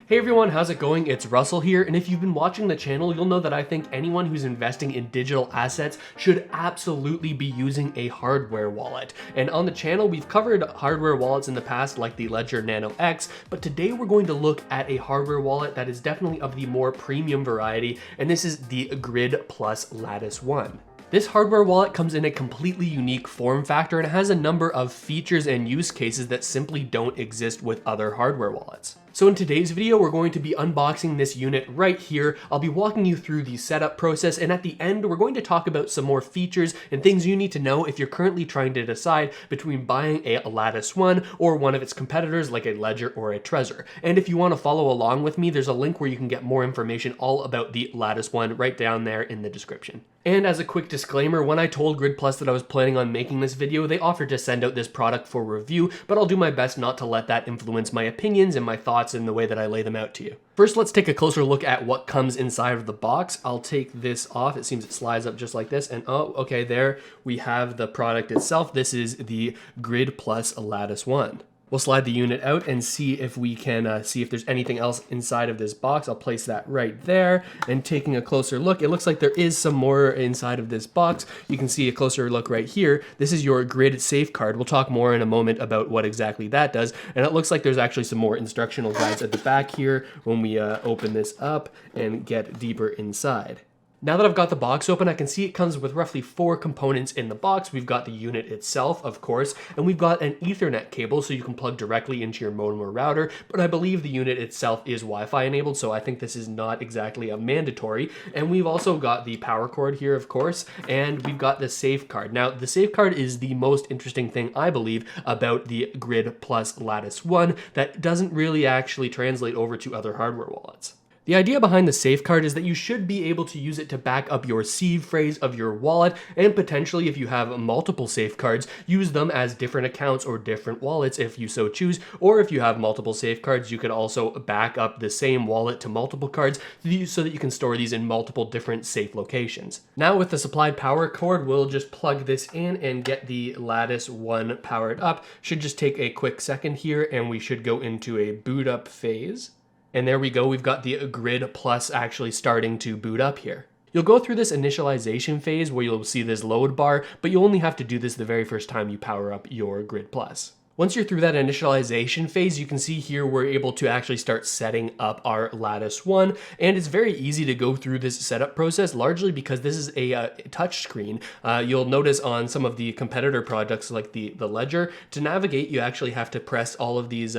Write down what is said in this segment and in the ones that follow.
Hey everyone, how's it going? It's Russell here, and if you've been watching the channel, you'll know that I think anyone who's investing in digital assets should absolutely be using a hardware wallet. And on the channel, we've covered hardware wallets in the past, like the Ledger Nano X, but today we're going to look at a hardware wallet that is definitely of the more premium variety, and this is the Grid Plus Lattice1. This hardware wallet comes in a completely unique form factor and has a number of features and use cases that simply don't exist with other hardware wallets. So in today's video, we're going to be unboxing this unit right here. I'll be walking you through the setup process, and at the end, we're going to talk about some more features and things you need to know if you're currently trying to decide between buying a Lattice1 or one of its competitors like a Ledger or a Trezor. And if you want to follow along with me, there's a link where you can get more information all about the Lattice1 right down there in the description. And as a quick disclaimer, when I told Grid Plus that I was planning on making this video, they offered to send out this product for review, but I'll do my best not to let that influence my opinions and my thoughts in the way that I lay them out to you. First, let's take a closer look at what comes inside of the box. I'll take this off. It seems it slides up just like this, and oh, okay, there we have the product itself. This is the Grid Plus Lattice1. We'll slide the unit out and see if we can see if there's anything else inside of this box. I'll place that right there, and taking a closer look, it looks like there is some more inside of this box. You can see a closer look right here. This is your Grid Safecard. We'll talk more in a moment about what exactly that does, and it looks like there's actually some more instructional guides at the back here when we open this up and get deeper inside. Now that I've got the box open, I can see it comes with roughly 4 components in the box. We've got the unit itself, of course, and we've got an Ethernet cable so you can plug directly into your modem or router, but I believe the unit itself is Wi-Fi enabled, so I think this is not exactly a mandatory. And we've also got the power cord here, of course, and we've got the Safecard. Now, the Safecard is the most interesting thing, I believe, about the Grid Plus Lattice1 that doesn't really actually translate over to other hardware wallets. The idea behind the Safecard is that you should be able to use it to back up your seed phrase of your wallet, and potentially, if you have multiple Safecards, use them as different accounts or different wallets if you so choose. Or if you have multiple Safecards, you could also back up the same wallet to multiple cards so that you can store these in multiple different safe locations. Now with the supplied power cord, we'll just plug this in and get the Lattice1 powered up. Should just take a quick second here, and we should go into a boot up phase. And there we go, we've got the Grid Plus actually starting to boot up here. You'll go through this initialization phase where you'll see this load bar, but you only have to do this the very first time you power up your Grid Plus. Once you're through that initialization phase, you can see here we're able to actually start setting up our Lattice1, and it's very easy to go through this setup process, largely because this is a touch screen. You'll notice on some of the competitor products like the Ledger, to navigate you actually have to press all of these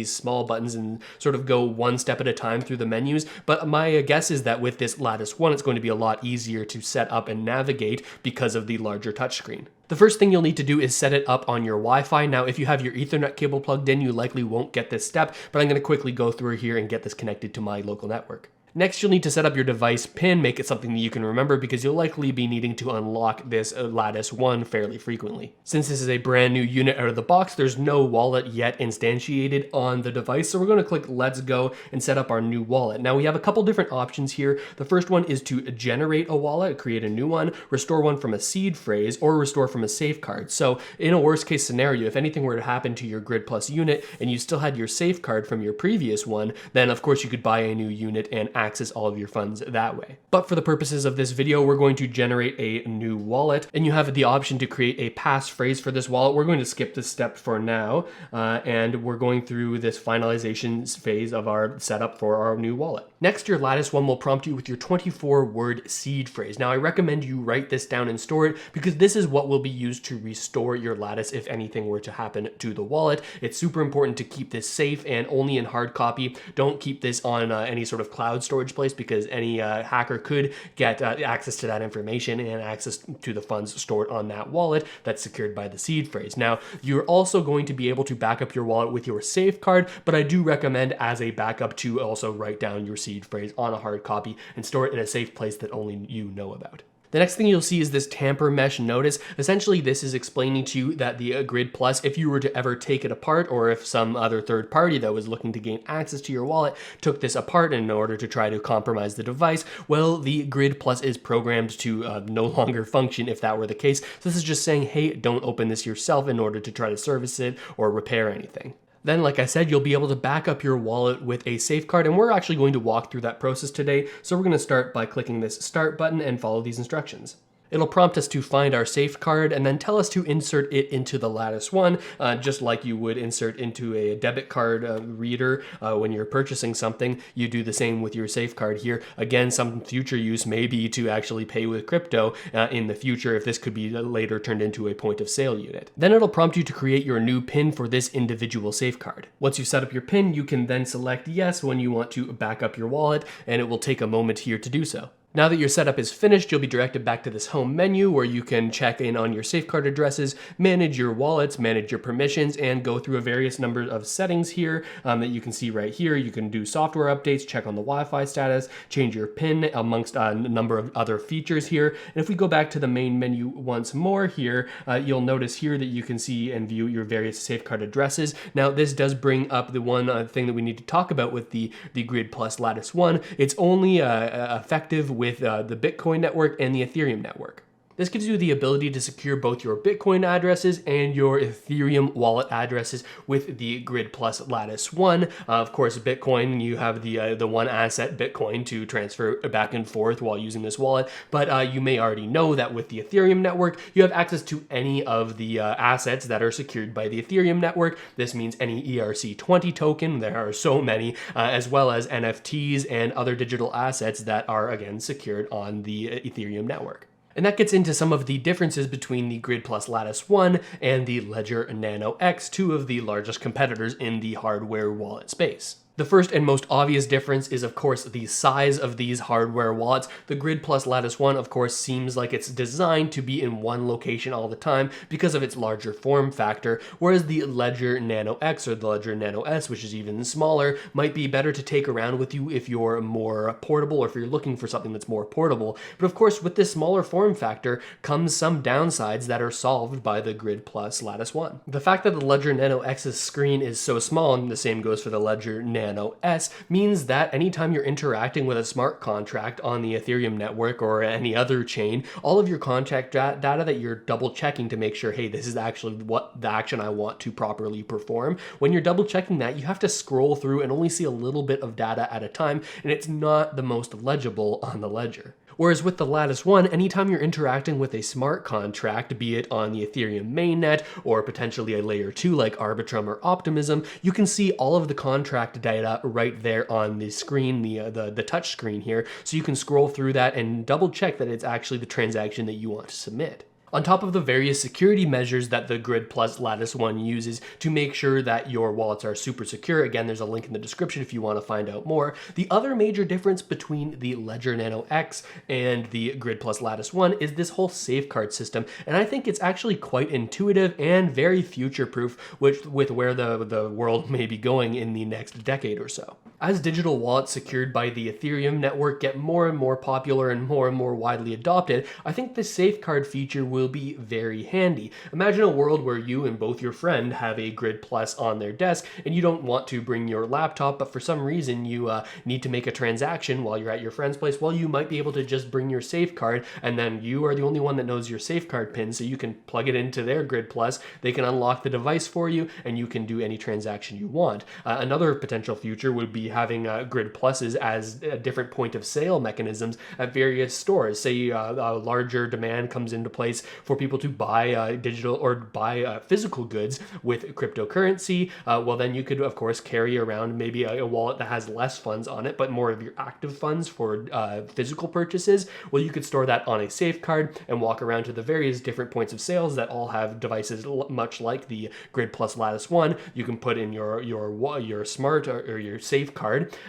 small buttons and sort of go one step at a time through the menus. But my guess is that with this Lattice1, it's going to be a lot easier to set up and navigate because of the larger touchscreen. The first thing you'll need to do is set it up on your Wi-Fi. Now, if you have your Ethernet cable plugged in, you likely won't get this step, but I'm going to quickly go through here and get this connected to my local network. Next, you'll need to set up your device PIN, make it something that you can remember because you'll likely be needing to unlock this Lattice1 fairly frequently. Since this is a brand new unit out of the box, there's no wallet yet instantiated on the device, so we're going to click Let's Go and set up our new wallet. Now, we have a couple different options here. The first one is to generate a wallet, create a new one, restore one from a seed phrase, or restore from a Safecard. So in a worst case scenario, if anything were to happen to your Grid Plus unit and you still had your Safecard from your previous one, then of course you could buy a new unit and access all of your funds that way. But for the purposes of this video, we're going to generate a new wallet, and you have the option to create a passphrase for this wallet. We're going to skip this step for now, and we're going through this finalization phase of our setup for our new wallet. Next, your Lattice1 will prompt you with your 24-word seed phrase. Now, I recommend you write this down and store it because this is what will be used to restore your Lattice if anything were to happen to the wallet. It's super important to keep this safe and only in hard copy. Don't keep this on any sort of cloud storage place because any hacker could get access to that information and access to the funds stored on that wallet that's secured by the seed phrase. Now, you're also going to be able to back up your wallet with your Safecard, but I do recommend as a backup to also write down your seed phrase on a hard copy and store it in a safe place that only you know about. The next thing you'll see is this tamper mesh notice. Essentially, this is explaining to you that the Grid Plus, if you were to ever take it apart, or if some other third party that was looking to gain access to your wallet took this apart in order to try to compromise the device, well, the Grid Plus is programmed to no longer function if that were the case. So this is just saying, hey, don't open this yourself in order to try to service it or repair anything. Then, like I said, you'll be able to back up your wallet with a Safecard, and we're actually going to walk through that process today. So we're going to start by clicking this Start button and follow these instructions. It'll prompt us to find our Safecard and then tell us to insert it into the Lattice1, just like you would insert into a debit card reader when you're purchasing something. You do the same with your Safecard here. Again, some future use may be to actually pay with crypto in the future if this could be later turned into a point of sale unit. Then it'll prompt you to create your new PIN for this individual Safecard. Once you set up your PIN, you can then select yes when you want to back up your wallet, and it will take a moment here to do so. Now that your setup is finished, you'll be directed back to this home menu where you can check in on your Safecard addresses, manage your wallets, manage your permissions, and go through a various number of settings here that you can see right here. You can do software updates, check on the Wi-Fi status, change your PIN, amongst a number of other features here. And if we go back to the main menu once more here, you'll notice here that you can see and view your various Safecard addresses. Now, this does bring up the one thing that we need to talk about with the Grid Plus Lattice1. It's only effective with the Bitcoin network and the Ethereum network. This gives you the ability to secure both your Bitcoin addresses and your Ethereum wallet addresses with the Grid Plus Lattice1. Of course, Bitcoin, you have the one asset Bitcoin to transfer back and forth while using this wallet, but you may already know that with the Ethereum network, you have access to any of the assets that are secured by the Ethereum network. This means any ERC20 token, there are so many, as well as NFTs and other digital assets that are, again, secured on the Ethereum network. And that gets into some of the differences between the Grid Plus Lattice1 and the Ledger Nano X, two of the largest competitors in the hardware wallet space. The first and most obvious difference is, of course, the size of these hardware wallets. The Grid Plus Lattice1, of course, seems like it's designed to be in one location all the time because of its larger form factor, whereas the Ledger Nano X or the Ledger Nano S, which is even smaller, might be better to take around with you if you're more portable or if you're looking for something that's more portable. But of course, with this smaller form factor comes some downsides that are solved by the Grid Plus Lattice1. The fact that the Ledger Nano X's screen is so small, and the same goes for the Ledger Nano S, means that anytime you're interacting with a smart contract on the Ethereum network or any other chain, all of your contract data that you're double checking to make sure, hey, this is actually what the action I want to properly perform. When you're double checking that, you have to scroll through and only see a little bit of data at a time, and it's not the most legible on the ledger. Whereas with the Lattice1, anytime you're interacting with a smart contract, be it on the Ethereum mainnet or potentially a layer 2 like Arbitrum or Optimism, you can see all of the contract data right there on the screen, the touch screen here. So you can scroll through that and double check that it's actually the transaction that you want to submit. On top of the various security measures that the Grid Plus Lattice1 uses to make sure that your wallets are super secure, again, there's a link in the description if you want to find out more. The other major difference between the Ledger Nano X and the Grid Plus Lattice1 is this whole Safecard system, and I think it's actually quite intuitive and very future-proof with where the world may be going in the next decade or so. As digital wallets secured by the Ethereum network get more and more popular and more widely adopted, I think the Safecard feature will be very handy. Imagine a world where you and both your friend have a Grid Plus on their desk and you don't want to bring your laptop, but for some reason you need to make a transaction while you're at your friend's place. Well, you might be able to just bring your Safecard, and then you are the only one that knows your Safecard pin, so you can plug it into their Grid Plus, they can unlock the device for you, and you can do any transaction you want. Another potential future would be having Grid Pluses as different point of sale mechanisms at various stores. Say a larger demand comes into place for people to buy digital or buy physical goods with cryptocurrency, well then you could of course carry around maybe a wallet that has less funds on it but more of your active funds for physical purchases. Well, you could store that on a Safecard and walk around to the various different points of sales that all have devices much like the Grid Plus Lattice1. You can put in your smart or your Safecard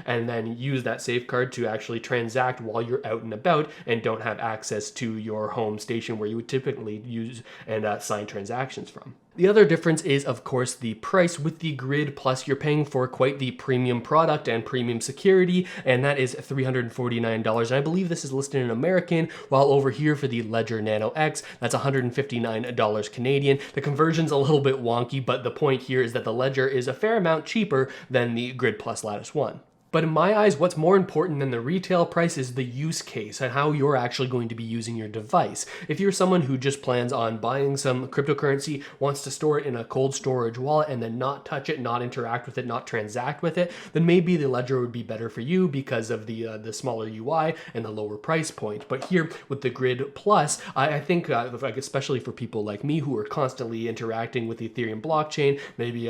and then use that Safecard to actually transact while you're out and about and don't have access to your home station where you would typically use and sign transactions from. The other difference is, of course, the price. With the Grid Plus, you're paying for quite the premium product and premium security, and that is $349. And I believe this is listed in American, while over here for the Ledger Nano X, that's $159 Canadian. The conversion's a little bit wonky, but the point here is that the Ledger is a fair amount cheaper than the Grid Plus Lattice1. But in my eyes, what's more important than the retail price is the use case and how you're actually going to be using your device. If you're someone who just plans on buying some cryptocurrency, wants to store it in a cold storage wallet and then not touch it, not interact with it, not transact with it, then maybe the Ledger would be better for you because of the smaller UI and the lower price point. But here with the Grid Plus, I think especially for people like me who are constantly interacting with the Ethereum blockchain, maybe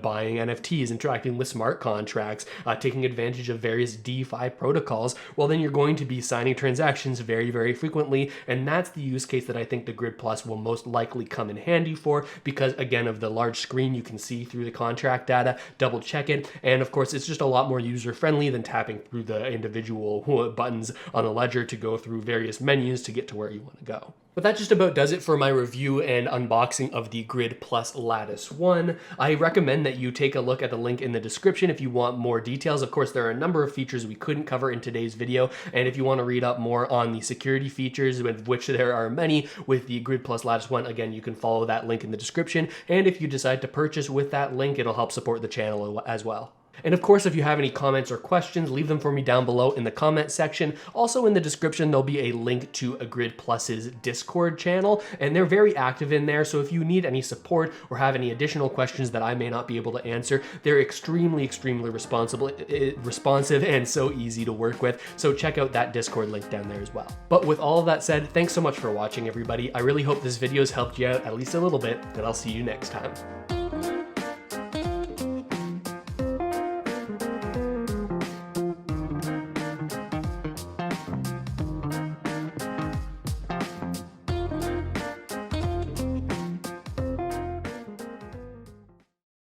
buying NFTs, interacting with smart contracts, taking advantage of various DeFi protocols, well then you're going to be signing transactions very, very frequently, and that's the use case that I think the Grid Plus will most likely come in handy for, because again of the large screen you can see through the contract data, double check it, and of course it's just a lot more user friendly than tapping through the individual buttons on the Ledger to go through various menus to get to where you want to go. But that just about does it for my review and unboxing of the Grid Plus Lattice1. I recommend that you take a look at the link in the description if you want more details. Of course, there are a number of features we couldn't cover in today's video, and if you want to read up more on the security features, of which there are many with the Grid Plus Lattice1, again, you can follow that link in the description, and if you decide to purchase with that link, it'll help support the channel as well. And of course, if you have any comments or questions, leave them for me down below in the comment section. Also in the description, there'll be a link to a Grid Plus's Discord channel, and they're very active in there. So if you need any support or have any additional questions that I may not be able to answer, they're extremely, extremely responsive and so easy to work with. So check out that Discord link down there as well. But with all of that said, thanks so much for watching, everybody. I really hope this video has helped you out at least a little bit, and I'll see you next time.